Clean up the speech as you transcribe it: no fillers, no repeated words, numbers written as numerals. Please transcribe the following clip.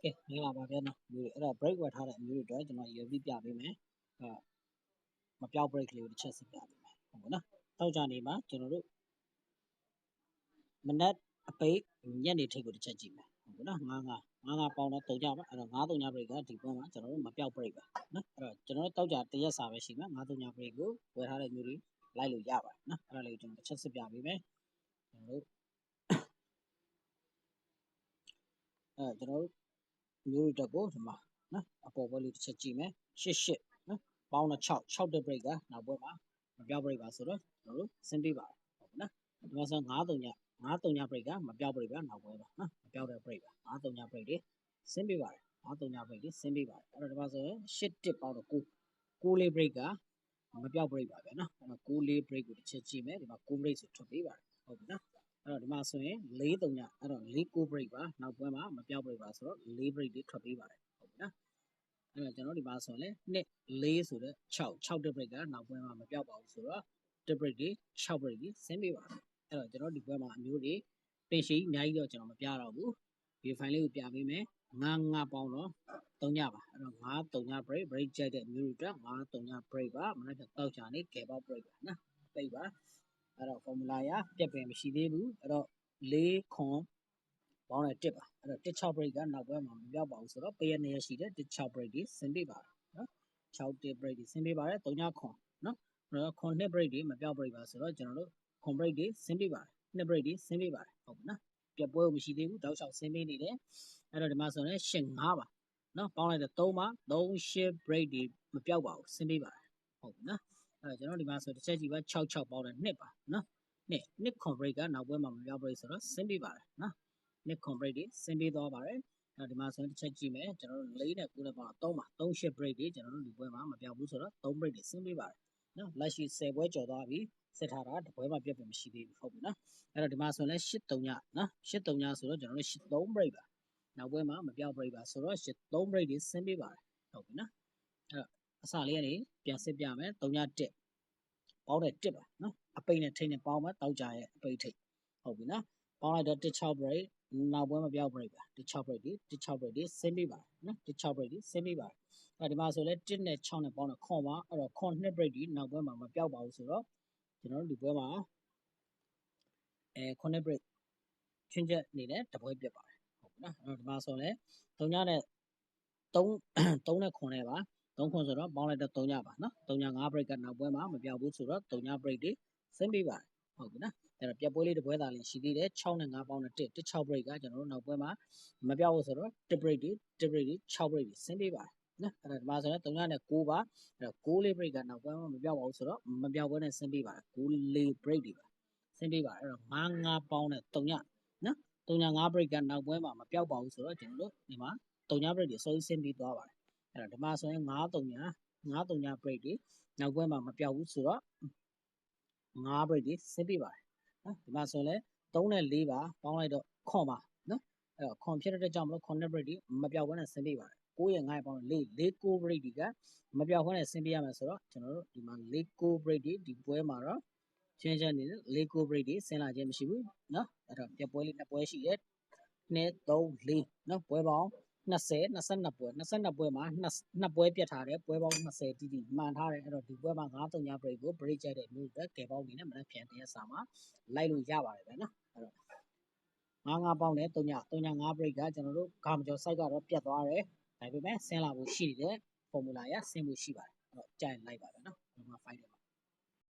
ကဲမင်္ဂလာပါဗျာနော်မျိုးတွေအဲ့တော့ break ဝယ်ထားတဲ့မျိုးတွေအတွက်ကျွန်တော်ရည်ပြီးပြပေးမယ်မပြောက် break လေးကိုတစ်ချက်စစ်ပြပေးမယ်ဟုတ်ကဲ့နော်တောက်ကြနေမှာကျွန်တော်တို့မနက်အပိတ်ညနေထိပ်ကိုတစ်ချက်ကြည့်မယ်ဟုတ်ကဲ့နော်ငါးပေါင်းတော့တုံကြပါအဲ့တော့9-3 break ကဒီဘက်မှာကျွန်တော်တို့မပြောက် break ပါနော်အဲ့တော့ကျွန်တော်တို့တောက်ကြတရက်စာပဲရှိမယ်9-3 break ကိုဝယ်ထားတဲ့မျိုးတွေလိုက်လို့ရပါတယ်နော်အဲ့ဒါလေးကျွန်တော်တစ်ချက်စစ်ပြပေးမယ်ကျွန်တော်တို့မျိုးတွေတက်ကိုဒီမှာနော်အပေါ်ဘက်လေးတစ်ချက်ကြည့်မယ်88နော်ပေါင်းတော့6တဲ့ break ကနောက်ဘက်မှာမပြောက် break ပါဆိုတော့ကျွန်တော်တို့ဆင်းပေးပါတယ်ဟုတ်ကဲ့နော်ဒီမှာဆို9-3 break ကမပြောက် break ပါနောက်ဘက်ပါနော်မပြောက်တဲ့ break ပါ9-3 break တွေဆင်းပေးပါတယ်9-3 break တွေဆင်းပေးပါတယ်အဲ့တော့ဒီမှာဆိုရင်8ပေါင်းတော့9လေး break ကမပြောက် break ပါဗျာနော်အဲ့တော့9လေး break ကိုတစ်ချက်ကြည့်မယ်ဒီမှာ9 break ဆိုထွက်ပေးပါတယ်ဟုတ်ကဲ့နော်အဲ့တော့ဒီမှာဆိုရင်4-3အဲ့တော့4-9 break ပါနောက်ပွဲမှာမပြောက် break ပါဆိုတော့4 break တွေထွက်ပေးပါတယ်ဟုတ်ကဲ့နော်အဲ့တော့ကျွန်တော်ဒီမှာဆိုရင်လည်း4ဆိုတော့6တဲ့ break ကနောက်ပွဲမှာမပြောက်ပါဘူးဆိုတော့1 break တွေ6 break တွေဆင်းပေးပါတယ်အဲ့တော့ကျွန်တော်ဒီပွဲမှာအမျိုးတွေတင်ရှိအများကြီးတော့ကျွန်တော်မပြတော့ဘူးဒီ file လေးကိုပြပေးမယ်9ပေါင်းတော့3ညပါအဲ့တော့9-3 break ကြိုက်တဲ့မျိုးတွေအတွက်9-3 break ပါမနေ့ကတောက်ချာနေကဲပေါက် break ပါနော်ပိတ်ပါအဲ့တော့ formula ရပြက်ပင်မရှိသေးဘူးအဲ့တော့4ခွန်ပေါင်းတဲ့1ပါအဲ့တော့16 break ကနောက်ဘက်မှာမပြောက်ပါဘူးဆိုတော့ပေးရနေရရှိတဲ့16 break ဒီဆင်းပေးပါတယ်နော်6 break ဒီဆင်းပေးပါတယ်3ညခွန်နော်အဲ့တော့ခွန်2 break ဒီမပြောက် break ပါဆိုတော့ကျွန်တော်တို့ခွန် break ဒီဆင်းပေးပါတယ်2 break ဒီဆင်းပေးပါတယ်ဟုတ်ပြီနော်ပြက်ပွဲမရှိသေးဘူးတောက်လျှောက်ဆင်းပေးနေတယ်အဲ့တော့ဒီမှာဆိုရင်8 5ပါနော်ပေါင်းလိုက်တော့3ပါ3 break ဒီမပြောက်ပါဘူးဆင်းပေးပါတယ်ဟုတ်ပြီနော်အဲ့တော့ကျွန်တော်ဒီမှာဆိုတစ်ချက်ကြည့်ပါ6ပေါင်းတဲ့2ပါနော်နှစ်ခွန် break ကနောက်ပွဲမှာမပြောက် break ဆိုတော့ဆင်းပေးပါတယ်နော်နှစ်ခွန် break တွေဆင်းပေးသွားပါတယ်ဒီမှာဆိုရင်တစ်ချက်ကြည့်မယ်ကျွန်တော်တို့4နဲ့9နဲ့ပေါင်းတော့3ပါ3 break တွေကျွန်တော်တို့ဒီပွဲမှာမပြောက်ဘူးဆိုတော့3 break တွေဆင်းပေးပါတယ်နော်လက်ရှိ10ပွဲကျော်သွားပြီစစ်ထားတာတပွဲမှာပြတ်ပြမရှိသေးဘူးဟုတ်ပြီနော်အဲ့တော့ဒီမှာဆိုရင်8-3ညနော်8-3ညဆိုတော့ကျွန်တော်တို့3 break ပါနောက်ပွဲမှာမပြောက် break ပါဆိုတော့3 break တွေဆင်းပေးပါတယ်ဟုတ်ပြီနော်အဲ့တော့အစလေးကနေပြန်စစ်ပြမယ်3ည1ပေါင်းတဲ့1ပါနော်အပိတ်နဲ့ထိတ်နဲ့ပေါင်းမှတောက်ကြရဲ့အပိတ်ထိတ်ဟုတ်ပြီနော်ပေါင်းလိုက်တော့6 break နောက်ပွဲမပြောက် break ပါ6 break ဒီ6 break ဒီဆင်းပေးပါတယ်နော်6 break ဒီဆင်းပေးပါတယ်အဲ့ဒီမှာဆိုလဲ1နဲ့6နဲ့ပေါင်းတော့ခွန်ပါအဲ့တော့ခွန်2 break ဒီနောက်ပွဲမှာမပြောက်ပါဘူးဆိုတော့ကျွန်တော်တို့ဒီပွဲမှာ9 break ချင်းချက်အနေနဲ့တပွဲပြတ်ပါတယ်ဟုတ်ပြီနော်အဲ့တော့ဒီမှာဆိုလဲ3ညနဲ့3နဲ့ခွန်နဲ့ပါ3ခွန်ဆိုတော့ပေါင်းလိုက်တော့3ညပါနော်3ည5 break ကနောက်ပွဲမှာမပြောက်ဘူးဆိုတော့3ည break တွေဆင်းပေးပါတယ်ဟုတ်ပြီနော်အဲ့တော့ပြက်ပွဲလေးတစ်ပွဲသာလေးရှိသေးတယ်6နဲ့5ပေါင်းနဲ့6 break ကကျွန်တော်တို့နောက်ပွဲမှာမပြောက်ဘူးဆိုတော့1 break တွေ6 break တွေဆင်းပေးပါတယ်နော်အဲ့တော့ဒီမှာဆိုရင်3ညနဲ့9ပါအဲ့တော့9လေး break ကနောက်ပွဲမှာမပြောက်ပါဘူးဆိုတော့မပြောက်ဘဲနဲ့ဆင်းပေးပါတယ်9လေး break တွေပါဆင်းပေးပါတယ်အဲ့တော့5ပေါင်းနဲ့3ညနော်3ည5 break ကနောက်ပွဲမှာမပြောက်ပါဘူးဆိုတော့ကျွန်တော်တို့ဒီမှာ3ည break တွေစိုးဆင်းပြီးသွားပါတယ်အဲ့တော့ဒီမှာဆိုရင်9-3ည break တွေနောက်ပွဲမှာမပြောက်ဘူးဆိုတော့5 break တွေဆင်းပေးပါတယ်နော်ဒီမှာဆိုရင်လည်း3နဲ့4ပါပေါင်းလိုက်တော့ခွန်ပါနော်အဲ့တော့ခွန်ဖြစ်တဲ့ကြောင့်မလို့ခွန်နဲ့ break တွေမပြောက်ဘဲနဲ့ဆင်းပေးပါတယ်9ရဲ့9ပေါင်း4 9 break တွေကမပြောက်ဘဲနဲ့ဆင်းပေးရမယ်ဆိုတော့ကျွန်တော်တို့ဒီမှာ9 break တွေဒီပွဲမှာတော့ချင်းချင်းနေ9 break တွေဆင်းလာခြင်းမရှိဘူးနော်အဲ့တော့ပြပွဲလေး2ပွဲရှိတယ်2 3 4နော်ပွဲပေါင်း20 22ပွဲမှာ2ပွဲပြတ်ထားတယ်ပွဲပေါင်း20တိတိမှန်ထားတယ်အဲ့တော့ဒီပွဲမှာ9-3 break ကို break ကြိုက်တဲ့မျိုးတွေကဲပေါင်းနေနဲ့မနက်ဖြန်တရက်စာမှာလိုက်လို့ရပါတယ်ဗျာနော်အဲ့တော့9ပေါင်းနဲ့3ည5 break ကကျွန်တော်တို့ဂါမကျော် site ကတော့ပြတ်သွားတယ်ဒါပေမဲ့ဆင်းလာဖို့ရှိတယ် formula ရဆင်းဖို့ရှိပါတယ်အဲ့တော့ကြိုက်လိုက်ပါဗျာနော်